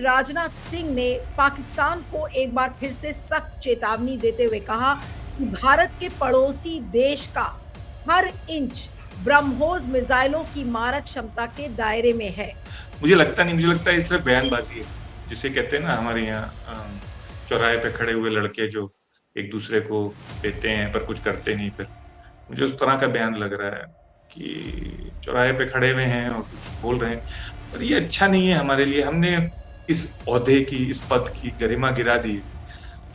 राजनाथ सिंह ने पाकिस्तान को एक बार फिर से सख्त चेतावनी देते हुए कहा कि भारत के पड़ोसी देश का हर इंच ब्रह्मोस मिसाइलों की मारक क्षमता के दायरे में है। मुझे लगता नहीं, मुझे लगता है ये सिर्फ बयानबाजी है। जिसे कहते हैं ना हमारे यहाँ चौराहे पे खड़े हुए लड़के जो एक दूसरे को देते हैं पर कुछ करते नहीं फिर। मुझे उस तरह का बयान लग रहा है कि चौराहे पे खड़े हुए हैं और कुछ बोल रहे हैं, पर ये अच्छा नहीं है हमारे लिए। हमने इस ओहदे की, इस पद की गरिमा गिरा दी।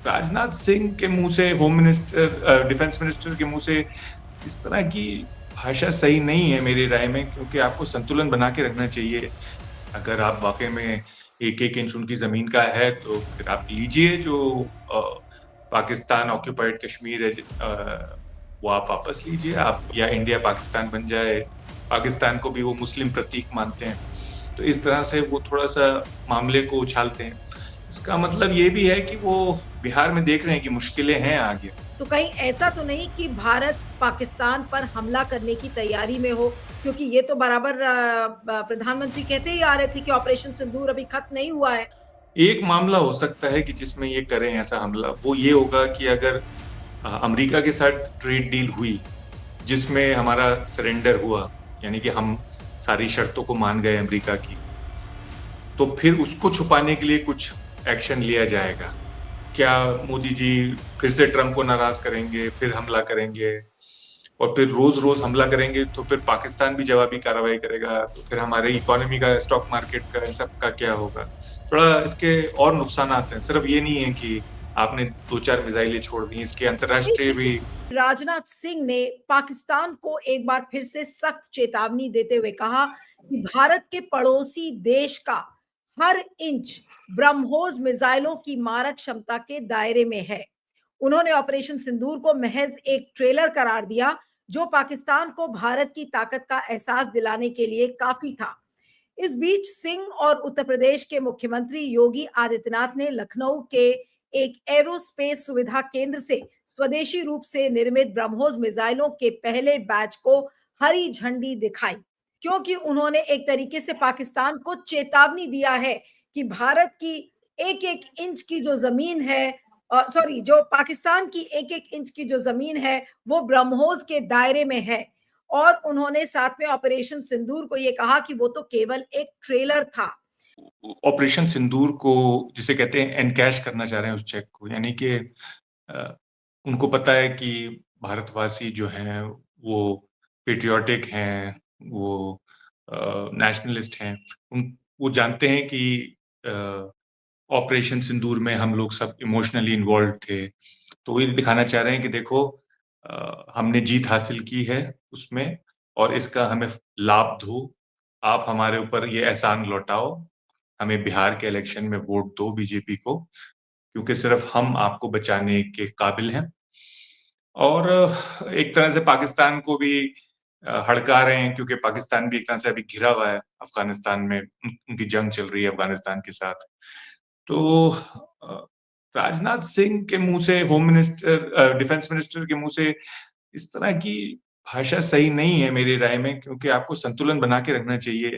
राजनाथ सिंह के मुँह से, होम मिनिस्टर डिफेंस मिनिस्टर के मुँह से इस तरह की भाषा सही नहीं है मेरी राय में, क्योंकि आपको संतुलन बना के रखना चाहिए। अगर आप वाक़ई में एक-एक इंच उनकी ज़मीन का है, तो फिर आप लीजिए जो अ, पाकिस्तान ऑक्युपाइड कश्मीर है वो आप वापस लीजिए। आप या इंडिया पाकिस्तान बन जाए, पाकिस्तान को भी वो मुस्लिम प्रतीक मानते हैं। तो इस तरह से वो थोड़ा-सा मामले को उछालते हैं। इसका मतलब ये भी है कि वो बिहार में देख रहे हैं कि मुश्किलें हैं आगे। तो कहीं ऐसा तो नहीं कि भारत पाकिस्तान पर हमला करने की तैयारी में हो? क्योंकि ये तो बराबर प्रधानमंत्री कहते ही आ रहे थे कि ऑपरेशन सिंदूर अभी खत्म नहीं हुआ है। एक मामला हो सकता है कि जिसमें ये करें ऐसा हमला, वो ये होगा कि अगर अमेरिका के साथ ट्रेड डील हुई, जिसमें हमारा सरेंडर हुआ, यानी कि हम सारी शर्तों को मान गए अमेरिका की, तो फिर उसको छुपाने के लिए कुछ एक्शन लिया जाएगा। क्या मोदी जी फिर से ट्रम्प को नाराज़ करेंगे, फिर हमला करेंगे और फिर रोज़-रोज़ हमला करेंगे, तो फिर पाकिस्तान भी जवाबी कार्रवाई करेगा, तो फिर हमारी इकोनॉमी का, स्टॉक मार्केट का, इन सब का क्या होगा? थोड़ा इसके और नुकसानात हैं, सिर्फ़ ये नहीं है कि आपने 2-4 मिसाइलें छोड़ दी, इसके नहीं, अंतर्राष्ट्रीय भी। देखिए राजनाथ सिंह ने पाकिस्तान को एक बार फिर से सख्त चेतावनी देते हुए कहा कि भारत के पड़ोसी देश का हर इंच ब्रह्मोस मिसाइलों की मारक क्षमता के दायरे में है। उन्होंने ऑपरेशन सिंदूर को महज एक ट्रेलर करार दिया, जो पाकिस्तान को भारत की ताकत का एहसास दिलाने के लिए काफी था। इस बीच सिंह और उत्तर प्रदेश के मुख्यमंत्री योगी आदित्यनाथ ने लखनऊ के एक एरोस्पेस सुविधा केंद्र से स्वदेशी रूप से निर्मित ब्रह्मोस मिसाइलों के पहले बैच को हरी झंडी दिखाई, क्योंकि उन्होंने एक तरीके से पाकिस्तान को चेतावनी दिया है कि भारत की एक एक इंच की जो जमीन है, सॉरी, जो पाकिस्तान की एक एक इंच की जो जमीन है वो ब्रह्मोस के दायरे में है। और उन्होंने साथ में ऑपरेशन सिंदूर को ये कहा कि वो तो केवल एक ट्रेलर था। ऑपरेशन सिंदूर को, जिसे कहते हैं, एनकैश करना चाह रहे हैं उस चेक को, यानी कि अ, उनको पता है कि भारतवासी जो हैं वो पेट्रियोटिक हैं, वो नेशनलिस्ट हैं। उन वो जानते हैं कि अ, ऑपरेशन सिंदूर में हम लोग सब इमोशनली इन्वॉल्व्ड थे। तो वो ये दिखाना चाह रहे हैं कि देखो, हमने जीत हासिल की है उसमें और इसका हमें लाभ दो। आप हमारे ऊपर ये एहसान लौटाओ। हमें बिहार के इलेक्शन में वोट दो बीजेपी को, क्योंकि सिर्फ हम आपको बचाने के काबिल हैं। और एक तरह से पाकिस्तान को भी हड़का रहे हैं, क्योंकि पाकिस्तान भी एक तरह से अभी घिरा हुआ है अफगानिस्तान में। उनकी जंग चल रही है अफगानिस्तान के साथ। तो अ, राजनाथ सिंह के मुँह से, होम मिनिस्टर डिफेंस मिनिस्टर के मुँह से इस तरह की भाषा सही नहीं है मेरी राय में, क्योंकि आपको संतुलन बना के रखना चाहिए।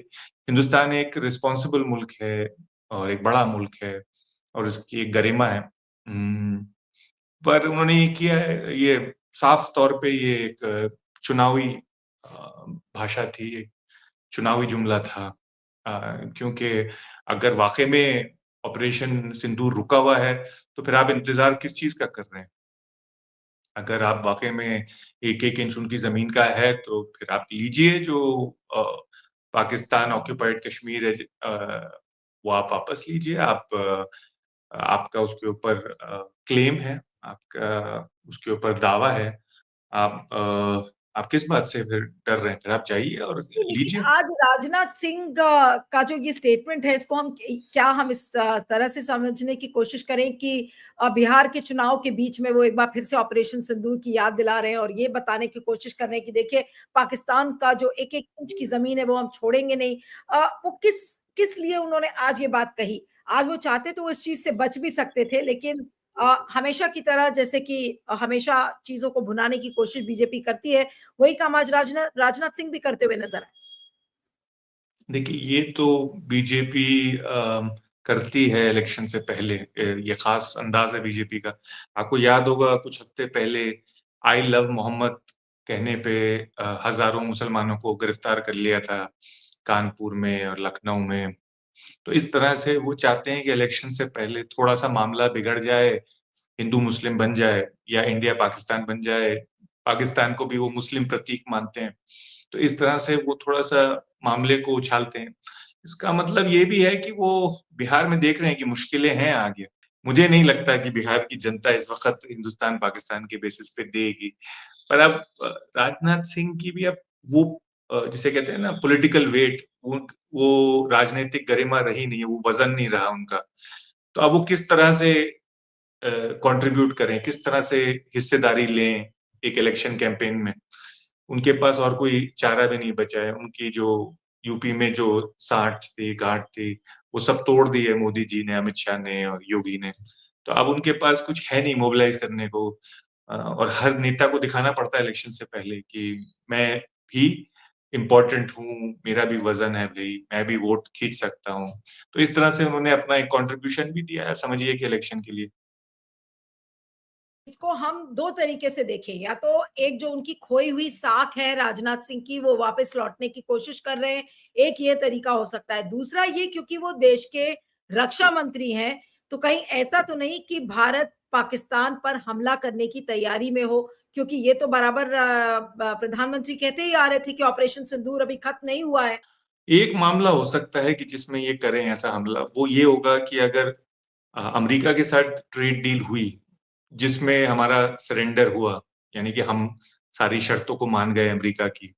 हिंदुस्तान एक रिस्पॉन्सिबल मुल्क है और एक बड़ा मुल्क है और इसकी एक गरिमा है। पर उन्होंने ये किया है, ये साफ तौर पे ये एक चुनावी भाषा थी, एक चुनावी जुमला था। क्योंकि अगर वाक़ई में ऑपरेशन सिंदूर रुका हुआ है, तो फिर आप इंतज़ार किस चीज़ का कर रहे हैं? अगर आप वाक़ई में एक-एक इंच उनकी ज़मीन का है, तो फिर आप लीजिए जो अ, पाकिस्तान ऑक्युपाइड कश्मीर है, वो आप वापस लीजिए। आपका उसके ऊपर क्लेम है, आपका उसके ऊपर दावा है। आप किस बात से फिर डर रहे हैं? फिर आप जाइए और नहीं, लेकिन लीजिए। आज राजनाथ सिंह का जो ये स्टेटमेंट है, इसको हम क्या हम इस तरह से समझने की कोशिश करें कि बिहार के चुनाव के बीच में वो एक बार फिर से ऑपरेशन सिंदूर की याद दिला रहे हैं और ये बताने की कोशिश कर रहे हैं कि देखिए, पाकिस्तान का जो एक एक इंच की जमीन है वो हम छोड़ेंगे नहीं। वो किस किस लिए उन्होंने आज ये बात कही? आज वो चाहते तो वो इस चीज से बच भी सकते थे, लेकिन हमेशा की तरह, जैसे कि हमेशा चीजों को भुनाने की कोशिश बीजेपी करती है, वही काम आज राजनाथ राजनाथ सिंह भी करते हुए नजर आए। देखिए, ये तो बीजेपी करती है इलेक्शन से पहले, ये खास अंदाज है बीजेपी का। आपको याद होगा कुछ हफ्ते पहले आई लव मोहम्मद कहने पे हजारों मुसलमानों को गिरफ्तार कर लिया था कानपुर में और लखनऊ में। तो इस तरह से वो चाहते हैं कि इलेक्शन से पहले थोड़ा सा मामला बिगड़ जाए, हिंदू मुस्लिम बन जाए या इंडिया पाकिस्तान बन जाए। पाकिस्तान को भी वो मुस्लिम प्रतीक मानते हैं, तो इस तरह से वो थोड़ा सा मामले को उछालते हैं। इसका मतलब ये भी है कि वो बिहार में देख रहे हैं कि मुश्किलें हैं आगे। मुझे नहीं लगता कि बिहार की जनता इस वक्त हिंदुस्तान पाकिस्तान के बेसिस पे देगी। पर अब राजनाथ सिंह की भी अब वो जिसे कहते हैं ना पॉलिटिकल वेट, वो राजनीतिक गरिमा रही नहीं है, वो वजन नहीं रहा उनका। तो अब वो किस तरह से कंट्रीब्यूट करें, किस तरह से हिस्सेदारी लें एक इलेक्शन कैंपेन में, उनके पास और कोई चारा भी नहीं बचा है। उनकी जो यूपी में जो साठ थी गांठ थी वो सब तोड़ दी है मोदी जी ने, अमित शाह ने और योगी ने। तो अब उनके पास कुछ है नहीं मोबिलाइज करने को। और हर नेता को दिखाना पड़ता है इलेक्शन से पहले कि मैं भी इम्पोर्टेंट हूँ, मेरा भी वजन है भाई, मैं भी वोट खींच सकता हूँ। तो इस तरह से उन्होंने अपना एक कंट्रीब्यूशन भी दिया है समझिए कि इलेक्शन के लिए। इसको हम दो तरीके से देखें, या तो एक जो उनकी खोई हुई साख है राजनाथ सिंह की, वो वापस लौटने की कोशिश कर रहे हैं, एक ये तरीका हो सकता है। दूसरा ये, क्योंकि वो देश के रक्षा मंत्री हैं, तो कहीं ऐसा तो नहीं कि भारत पाकिस्तान पर हमला करने की तैयारी में हो, क्योंकि ये तो बराबर प्रधानमंत्री कहते ही आ रहे थे कि ऑपरेशन सिंदूर अभी खत्म नहीं हुआ है। एक मामला हो सकता है कि जिसमें ये करें ऐसा हमला, वो ये होगा कि अगर अमेरिका के साथ ट्रेड डील हुई जिसमें हमारा सरेंडर हुआ, यानी कि हम सारी शर्तों को मान गए अमेरिका की,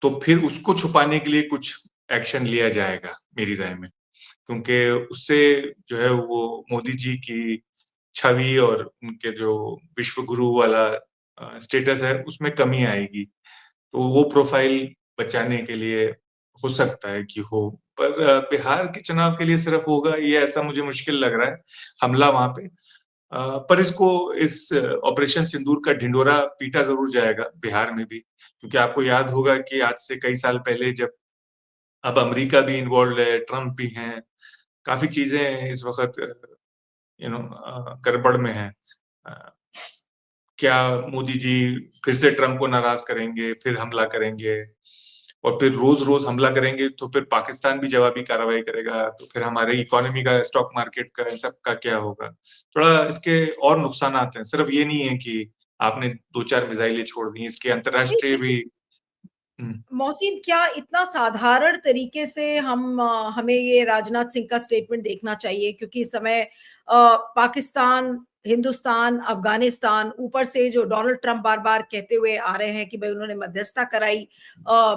तो फिर उसको छुपाने के लिए कुछ एक्शन लिया जाएगा मेरी राय में। क्योंकि उससे जो है वो मोदी जी की छवि और उनके जो विश्व गुरु वाला स्टेटस है उसमें कमी आएगी। तो वो प्रोफाइल बचाने के लिए हो सकता है कि हो। पर बिहार के चुनाव के लिए सिर्फ होगा ये, ऐसा मुझे मुश्किल लग रहा है हमला वहां पे। पर इसको इस ऑपरेशन सिंदूर का ढिंढोरा पीटा जरूर जाएगा बिहार में भी, क्योंकि आपको याद होगा कि आज से कई साल पहले जब, अब अमेरिका भी इन्वॉल्व है, ट्रम्प भी हैं, काफी चीजें इस वक्त गड़बड़ में है। क्या मोदी जी फिर से ट्रम्प को नाराज करेंगे, फिर हमला करेंगे, और फिर रोज रोज हमला करेंगे तो फिर पाकिस्तान भी जवाबी कार्रवाई करेगा, तो फिर हमारे इकोनॉमी का, स्टॉक मार्केट का, इन सब का क्या होगा। थोड़ा इसके और नुकसान हैं, सिर्फ ये नहीं है कि आपने दो चार मिसाइलें छोड़ दी, इसके नहीं, अंतरराष्ट्रीय भी। लेकिन मोहसिन, क्या इतना साधारण तरीके से हमें ये राजनाथ सिंह का स्टेटमेंट देखना चाहिए? क्योंकि इस समय पाकिस्तान, हिंदुस्तान, अफगानिस्तान, ऊपर से जो डोनाल्ड ट्रंप बार बार कहते हुए आ रहे हैं कि भाई उन्होंने मध्यस्थता कराई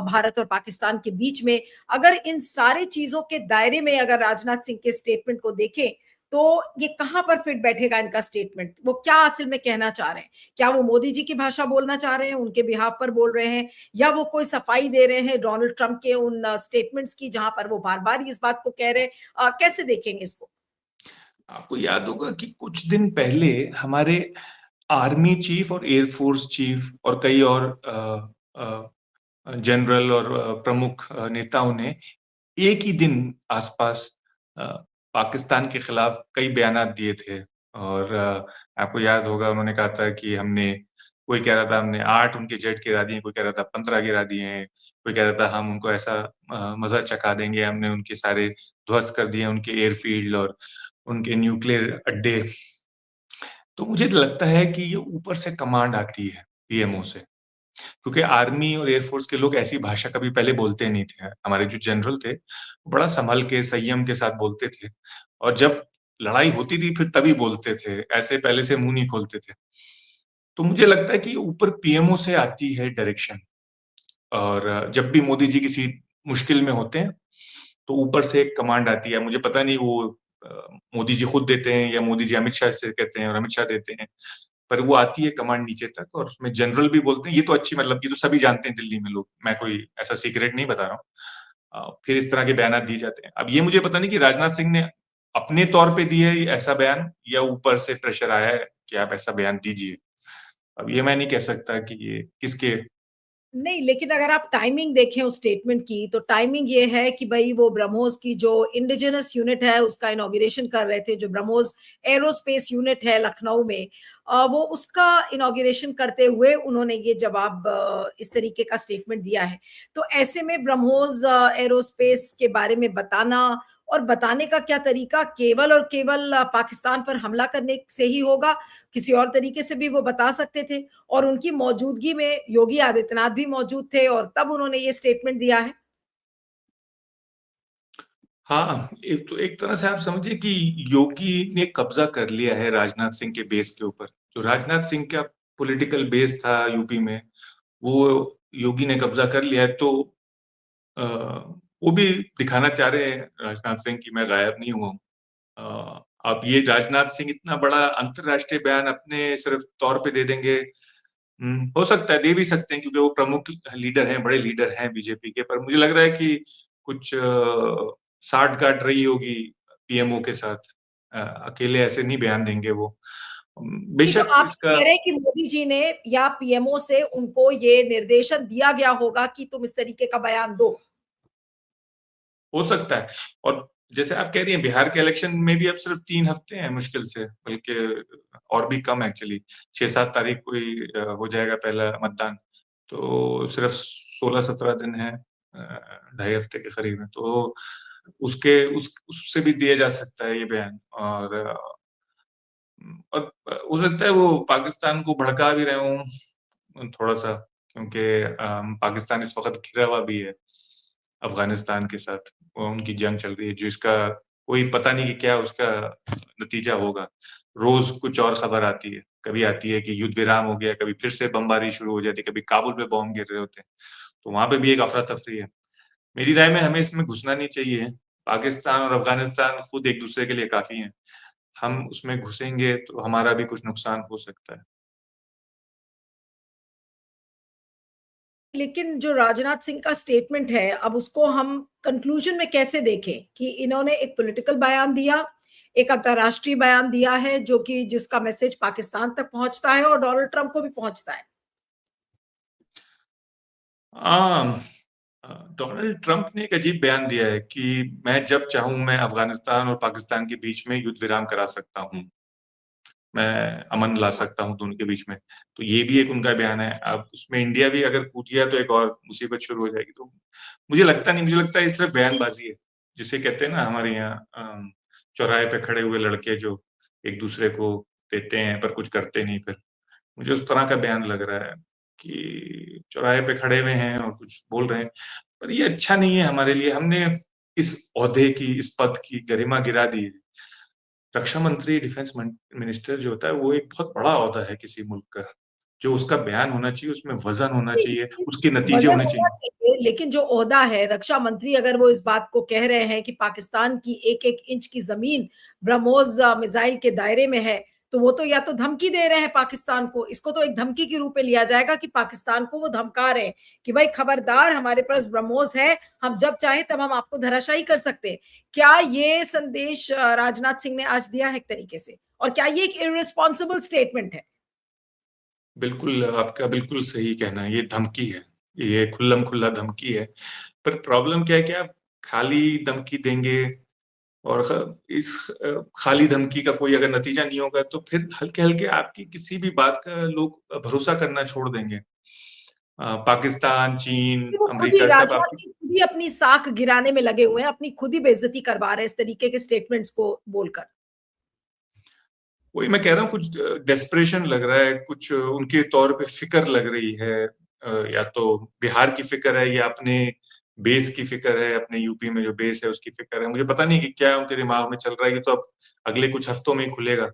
भारत और पाकिस्तान के बीच में। अगर इन सारी चीजों के दायरे में अगर राजनाथ सिंह के स्टेटमेंट को देखें, तो ये कहां पर फिट बैठेगा इनका स्टेटमेंट? वो क्या असल में कहना चाह रहे हैं? क्या वो मोदी जी की भाषा बोलना चाह रहे हैं, उनके बिहाफ पर बोल रहे हैं, या वो कोई सफाई दे रहे हैं डोनाल्ड ट्रंप के उन स्टेटमेंट्स की जहां पर वो बार बार इस बात को कह रहे हैं? कैसे देखेंगे इसको? आपको याद होगा कि कुछ दिन पहले हमारे आर्मी चीफ और एयरफोर्स चीफ और कई और जनरल और प्रमुख नेताओं ने एक ही दिन आसपास पाकिस्तान के खिलाफ कई बयानात दिए थे। और आपको याद होगा उन्होंने कहा था कि हमने, कोई कह रहा था हमने 8 उनके जेट गिरा दिए, कोई कह रहा था 15 गिरा दिए हैं, कोई कह रहा था हम उनको ऐसा मजा चखा देंगे, हमने उनके सारे ध्वस्त कर दिए, उनके एयरफील्ड और उनके न्यूक्लियर अड्डे। तो मुझे लगता है कि ये ऊपर से कमांड आती है पीएमओ से, क्योंकि आर्मी और एयरफोर्स के लोग ऐसी भाषा कभी पहले बोलते नहीं थे। हमारे जो जनरल थे वो बड़ा संभल के, संयम के साथ बोलते थे, और जब लड़ाई होती थी फिर तभी बोलते थे, ऐसे पहले से मुंह नहीं खोलते थे। तो मुझे लगता है कि ऊपर पीएमओ से आती है डायरेक्शन। और जब भी मोदी जी किसी मुश्किल में होते हैं तो ऊपर से एक कमांड आती है। मुझे पता नहीं वो मोदी जी खुद देते हैं या मोदी जी अमित शाह से कहते हैं और अमित शाह देते हैं, पर वो आती है कमांड नीचे तक, और उसमें जनरल भी बोलते हैं। ये तो अच्छी, मतलब ये तो सभी जानते हैं दिल्ली में लोग, मैं कोई ऐसा सीक्रेट नहीं बता रहा हूँ। फिर इस तरह के बयान दिए जाते हैं। अब ये मुझे पता नहीं कि राजनाथ सिंह ने अपने तौर पे दिया है ऐसा बयान, या ऊपर से प्रेशर आया है कि आप ऐसा बयान दीजिए। अब ये मैं नहीं कह सकता कि ये किसके नहीं, लेकिन अगर आप टाइमिंग देखें उस स्टेटमेंट की, तो टाइमिंग ये है कि भई वो ब्रह्मोस की जो इंडिजिनस यूनिट है, उसका इनॉग्रेशन कर रहे थे, जो ब्रह्मोस एरोस्पेस यूनिट है लखनऊ में, वो उसका इनॉग्रेशन करते हुए उन्होंने ये जवाब इस तरीके का स्टेटमेंट दिया है। तो ऐसे में ब्रह्मोस एरोस्पेस के बारे में बताना और बताने का क्या तरीका, केवल और केवल पाकिस्तान पर हमला करने से ही होगा, किसी और तरीके से भी वो बता सकते थे। और उनकी मौजूदगी में योगी आदित्यनाथ भी मौजूद थे और तब उन्होंने ये स्टेटमेंट दिया है। हाँ, एक तरह से आप समझिए कि योगी ने कब्जा कर लिया है राजनाथ सिंह के बेस के ऊपर। जो राजनाथ सिंह का पॉलिटिकल बेस था यूपी में, वो योगी ने कब्जा कर लिया है। तो अ, वो भी दिखाना चाह रहे हैं राजनाथ सिंह कि मैं गायब नहीं हुआ हूँ। अब ये राजनाथ सिंह इतना बड़ा अंतरराष्ट्रीय बयान अपने सिर्फ तौर पे दे देंगे, हो सकता है, दे भी सकते हैं, क्योंकि वो प्रमुख लीडर हैं, बड़े लीडर हैं बीजेपी के। पर मुझे लग रहा है कि कुछ साठ-गांठ रही होगी पीएमओ के साथ। अकेले ऐसे नहीं बयान देंगे वो। नहीं, तो बेशक आप इसका कह रहे हैं कि मोदी जी ने या पीएमओ से उनको ये निर्देशन दिया गया होगा कि तुम इस तरीके का बयान दो। हो सकता है। और जैसे आप कह रही हैं, बिहार के इलेक्शन में भी अब सिर्फ 3 हफ्ते हैं मुश्किल से, बल्कि और भी कम एक्चुअली। 6-7 तारीख को ही हो जाएगा पहला मतदान। तो सिर्फ 16-17 दिन है, 2.5 हफ्ते के करीब है। तो उससे भी दिया जा सकता है ये बयान। और हो सकता है वो पाकिस्तान को भड़का भी रहे हों थोड़ा-सा, क्योंकि पाकिस्तान इस वक़्त घिरा हुआ भी है अफ़गानिस्तान के साथ। उनकी जंग चल रही है, जिसका कोई पता नहीं कि क्या उसका नतीजा होगा। रोज़ कुछ और खबर आती है। कभी आती है कि युद्ध विराम हो गया, कभी फिर से बमबारी शुरू हो जाती है, कभी काबुल पे बॉम्ब गिर रहे होते हैं। तो वहाँ पे भी एक अफ़रा-तफ़री है। मेरी राय में हमें इसमें घुसना नहीं चाहिए। पाकिस्तान और अफ़गानिस्तान खुद एक-दूसरे के लिए काफ़ी हैं। हम उसमें घुसेंगे तो हमारा भी कुछ नुकसान हो सकता है। लेकिन जो राजनाथ सिंह का स्टेटमेंट है, अब उसको हम कंक्लूजन में कैसे देखें कि इन्होंने एक पॉलिटिकल बयान दिया, एक अंतर्राष्ट्रीय बयान दिया है, जो कि जिसका मैसेज पाकिस्तान तक पहुंचता है और डोनाल्ड ट्रंप को भी पहुंचता है। आम डोनाल्ड ट्रंप ने एक अजीब बयान दिया है कि मैं जब चाहूँ मैं अफ़गानिस्तान और पाकिस्तान के बीच में युद्ध विराम करा सकता हूँ। मैं अमन ला सकता हूँ दोनों के बीच में। तो ये भी एक उनका बयान है। अब उसमें इंडिया भी अगर कूद गया तो एक और मुसीबत शुरू हो जाएगी। तो मुझे लगता नहीं, मुझे लगता है ये सिर्फ़ बयानबाज़ी है। जिसे कहते हैं ना हमारे यहाँ चौराहे पे खड़े हुए लड़के जो एक-दूसरे को देते हैं पर कुछ करते नहीं फिर। मुझे उस तरह का बयान लग रहा है कि चौराहे पे खड़े हुए हैं और कुछ बोल रहे हैं। पर ये अच्छा नहीं है हमारे लिए। हमने इस ओहदे की, इस पद की गरिमा गिरा दी है। रक्षा मंत्री, डिफेंस मिनिस्टर जो होता है, वो एक बहुत बड़ा ओहदा है किसी मुल्क का। जो उसका बयान होना चाहिए, उसमें वज़न होना चाहिए, लेकिन उसके नतीजे वजन होने होना चाहिए। चाहिए, लेकिन जो ओहदा है रक्षा मंत्री, अगर वो इस बात को कह रहे हैं कि पाकिस्तान की एक एक इंच की जमीन ब्रह्मोस मिसाइल के दायरे में है, तो वो तो या तो धमकी दे रहे हैं पाकिस्तान को, इसको तो एक धमकी के रूप में लिया जाएगा कि पाकिस्तान को वो धमका रहे हैं कि भाई खबरदार, हमारे पास ब्रह्मोस है, हम जब चाहे तब हम आपको धराशायी कर सकते हैं। क्या ये संदेश राजनाथ सिंह ने आज दिया है एक तरीके से, और क्या ये एक इररिस्पॉन्सिबल स्टेटमेंट है? बिल्कुल, आपका बिल्कुल सही कहना है, ये धमकी है। ये खुल्लम-खुल्ला धमकी है। पर प्रॉब्लम क्या है कि आप खाली धमकी देंगे और खाली धमकी का कोई अगर नतीजा नहीं होगा, तो फिर हल्के-हल्के आपकी किसी भी बात का लोग भरोसा करना छोड़ देंगे। पाकिस्तान, चीन, कि वो खुद ही अमेरिका सब राजनाथ आपकी सिंह खुद ही अपनी साख गिराने में लगे हुए हैं, अपनी खुद ही बेइज्जती करवा रहे हैं इस तरीके के स्टेटमेंट्स को बोलकर। वही मैं कह रहा हूँ, कुछ डेस्परेशन लग रहा है, कुछ उनके तौर पे फ़िक्र लग रही है। या तो बिहार की फ़िक्र है या अपने बेस की फ़िक्र है, अपने यूपी में जो बेस है उसकी फ़िक्र है। मुझे पता नहीं कि क्या उनके दिमाग में चल रहा है, ये तो अब अगले कुछ हफ्तों में ही खुलेगा।